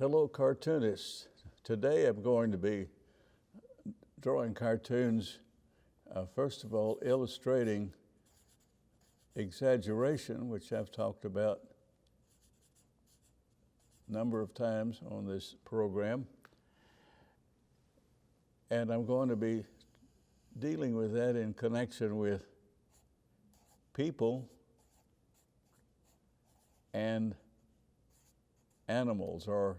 Hello, cartoonists. Today I'm going to be drawing cartoons, first of all, illustrating exaggeration, which I've talked about a number of times on this program. And I'm going to be dealing with that in connection with people and animals, or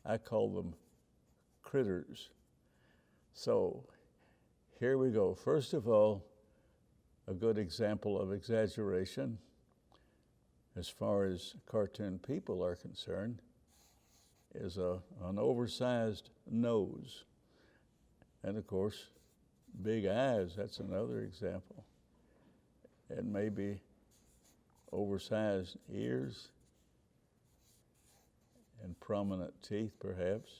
I call them critters. So here we go. First of all, a good example of exaggeration as far as cartoon people are concerned is an oversized nose. And of course, big eyes, that's another example. And maybe oversized ears and prominent teeth, perhaps.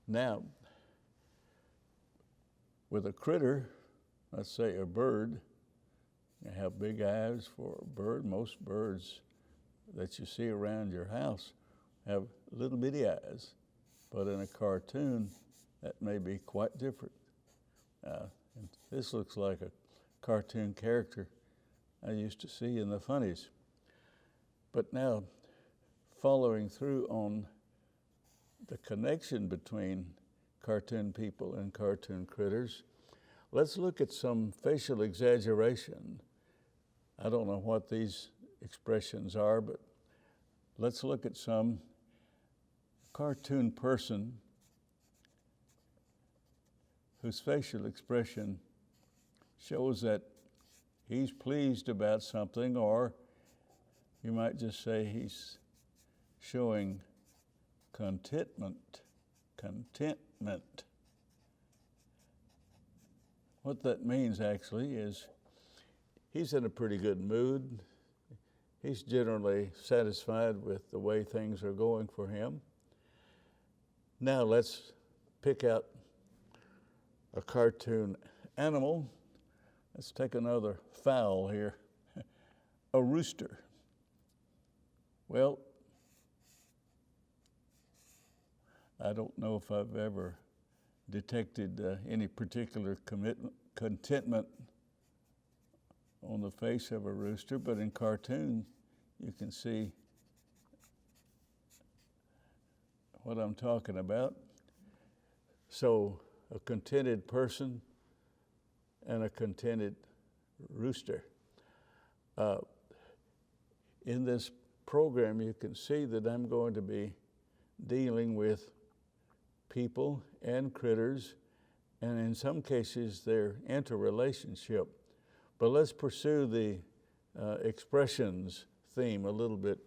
Now, with a critter, let's say a bird, you have big eyes for a bird. Most birds that you see around your house have little bitty eyes, but in a cartoon, that may be quite different. And this looks like a cartoon character I used to see in the funnies. But now, following through on the connection between cartoon people and cartoon critters, let's look at some facial exaggeration. I don't know what these expressions are, but let's look at some cartoon person whose facial expression shows that he's pleased about something, or you might just say he's showing contentment. What that means actually is he's in a pretty good mood. He's generally satisfied with the way things are going for him. Now let's pick out a cartoon animal. Let's take another fowl here, a rooster. Well, I don't know if I've ever detected any particular contentment on the face of a rooster, but in cartoon you can see what I'm talking about. So a contented person and a contented rooster. In this program, you can see that I'm going to be dealing with people and critters, and in some cases, their interrelationship. But let's pursue the expressions theme a little bit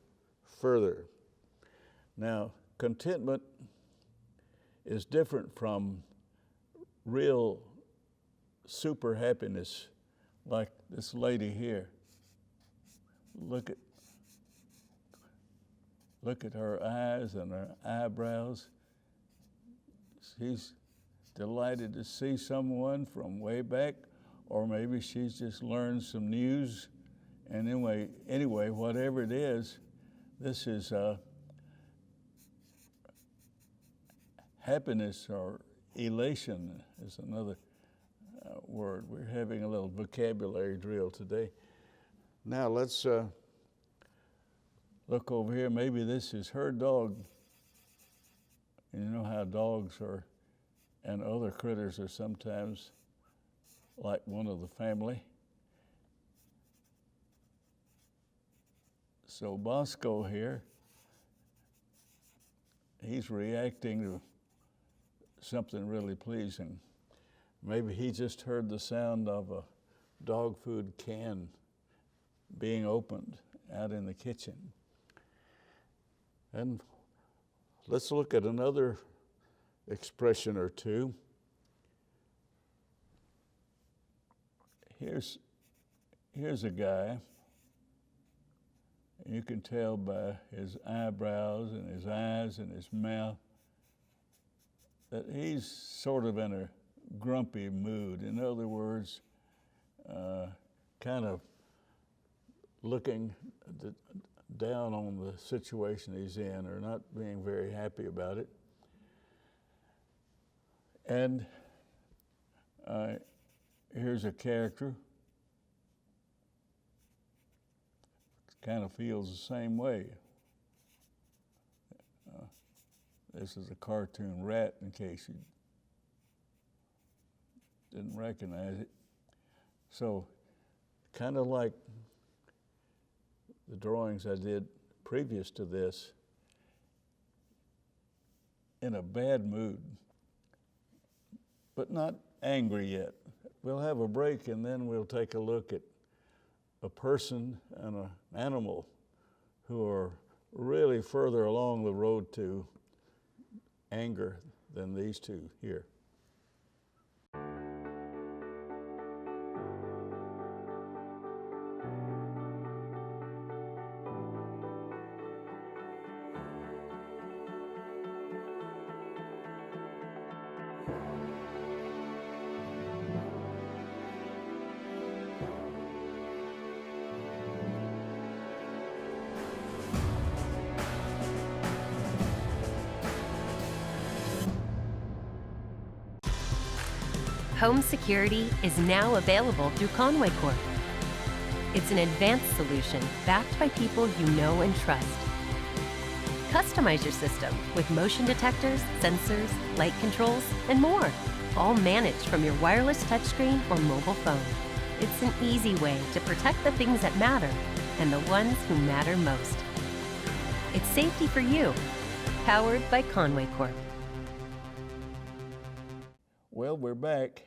further. Now, contentment is different from real super happiness, like this lady here. Look at her eyes and her eyebrows. She's delighted to see someone from way back, or maybe she's just learned some news. And anyway, whatever it is, this is happiness, or elation is another word. We're having a little vocabulary drill today. Now let's look over here. Maybe this is her dog. And you know how dogs are, and other critters are sometimes like one of the family. So Bosco here, he's reacting to something really pleasing. Maybe he just heard the sound of a dog food can being opened out in the kitchen. And let's look at another expression or two. Here's a guy. You can tell by his eyebrows and his eyes and his mouth that he's sort of in a grumpy mood. In other words, kind of looking down on the situation he's in or not being very happy about it. And here's a character kind of feels the same way. This is a cartoon rat, in case you didn't recognize it. So, kind of like the drawings I did previous to this, in a bad mood, but not angry yet. We'll have a break and then we'll take a look at a person and an animal who are really further along the road to anger than these two here. Home security is now available through Conway Corp. It's an advanced solution backed by people you know and trust. Customize your system with motion detectors, sensors, light controls, and more, all managed from your wireless touchscreen or mobile phone. It's an easy way to protect the things that matter and the ones who matter most. It's safety for you, powered by Conway Corp. Well, we're back,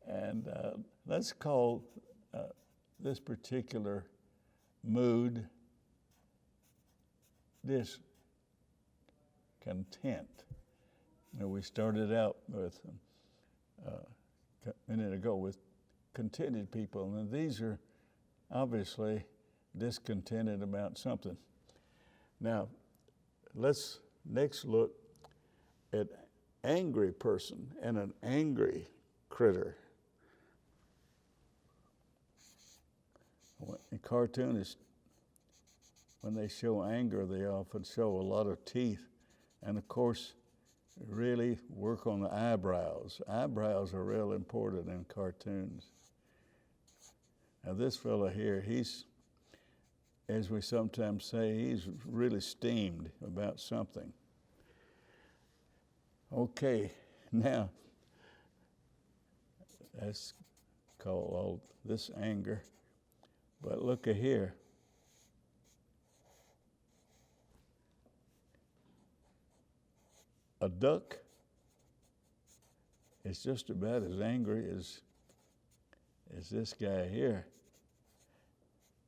and let's call this particular mood discontent. Now, we started out with a minute ago with contented people, and these are obviously discontented about something. Now, let's next look at angry person and an angry critter. In cartoonists, when they show anger, they often show a lot of teeth, and of course, really work on the eyebrows. Eyebrows are real important in cartoons. Now this fella here, he's, as we sometimes say, he's really steamed about something. Okay, now, let's call all this anger, but look at here. A duck is just about as angry as this guy here.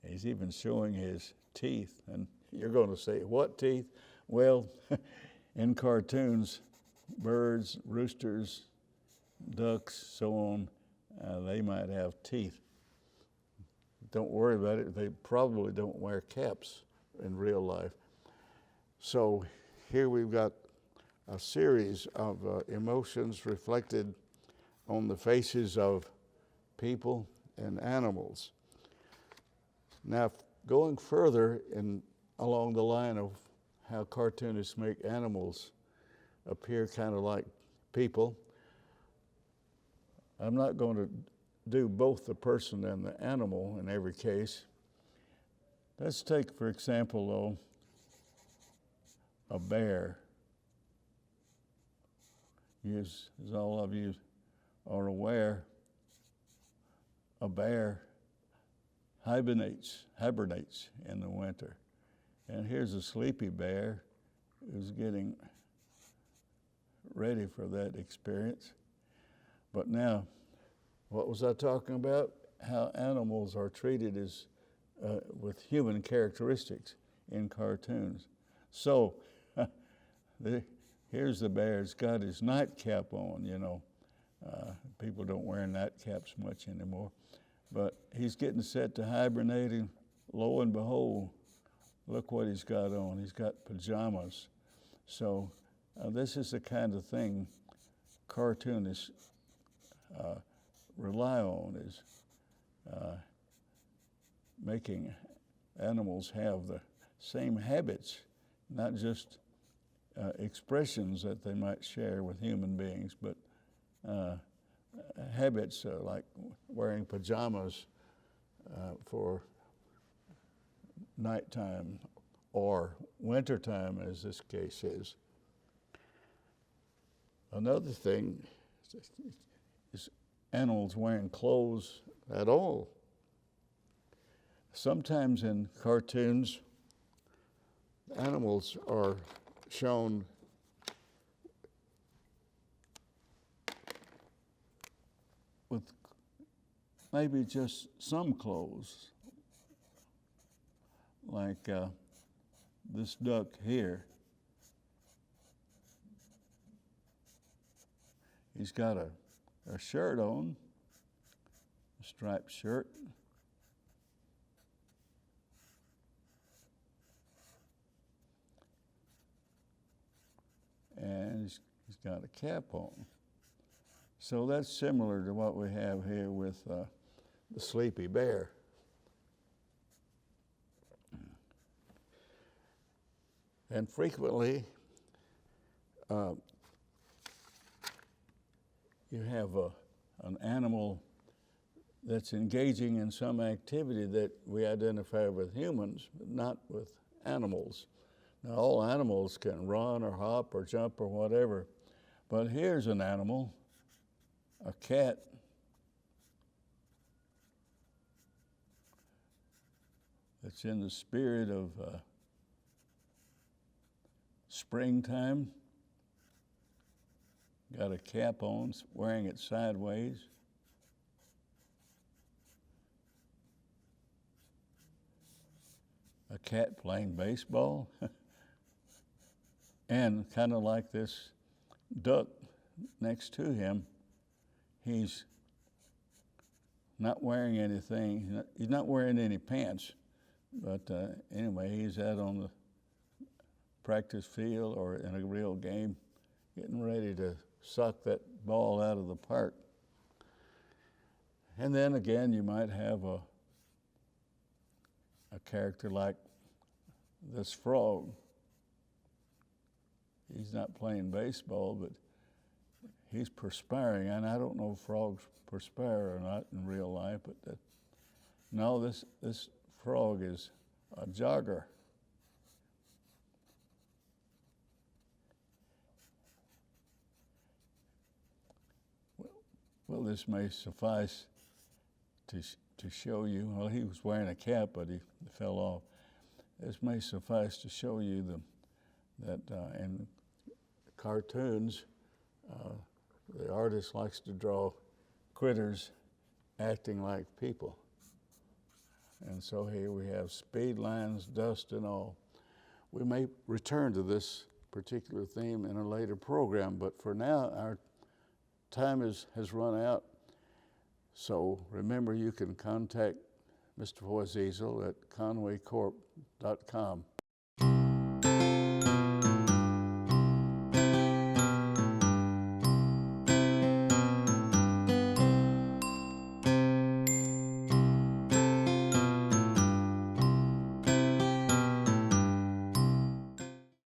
He's even showing his teeth, and you're going to say, what teeth? Well, in cartoons, birds, roosters, ducks, so on, they might have teeth. Don't worry about it. They probably don't wear caps in real life. So here we've got a series of emotions reflected on the faces of people and animals. Now, going further along the line of how cartoonists make animals appear kind of like people, I'm not going to do both the person and the animal in every case. Let's take, for example, though, a bear. As all of you are aware, a bear hibernates in the winter. And here's a sleepy bear who's getting ready for that experience. But now, what was I talking about? How animals are treated as with human characteristics in cartoons. So, here's the bear. He's got his nightcap on, you know. People don't wear nightcaps much anymore. But he's getting set to hibernate, and lo and behold, look what he's got on. He's got pajamas. So this is the kind of thing cartoonists rely on, is making animals have the same habits, not just expressions that they might share with human beings, but habits like wearing pajamas for nighttime or wintertime, as this case is. Another thing is animals wearing clothes at all. Sometimes in cartoons, animals are shown with maybe just some clothes, like this duck here. He's got a shirt on, a striped shirt. And he's got a cap on. So that's similar to what we have here with the sleepy bear. And frequently, you have an animal that's engaging in some activity that we identify with humans, but not with animals. Now, all animals can run or hop or jump or whatever, but here's an animal, a cat, that's in the spirit of springtime, got a cap on, wearing it sideways. A cat playing baseball. And kind of like this duck next to him, he's not wearing anything. He's not wearing any pants. But anyway, he's out on the practice field or in a real game, getting ready to suck that ball out of the park. And then again, you might have a character like this frog. He's not playing baseball, but he's perspiring. And I don't know if frogs perspire or not in real life, but no, this frog is a jogger. Well, this may suffice to show you, well, he was wearing a cap, but he fell off. This may suffice to show you that in cartoons, the artist likes to draw critters acting like people. And so here we have speed lines, dust, and all. We may return to this particular theme in a later program, but for now, our time has run out. So remember, you can contact Mr. Easel at conwaycorp.com.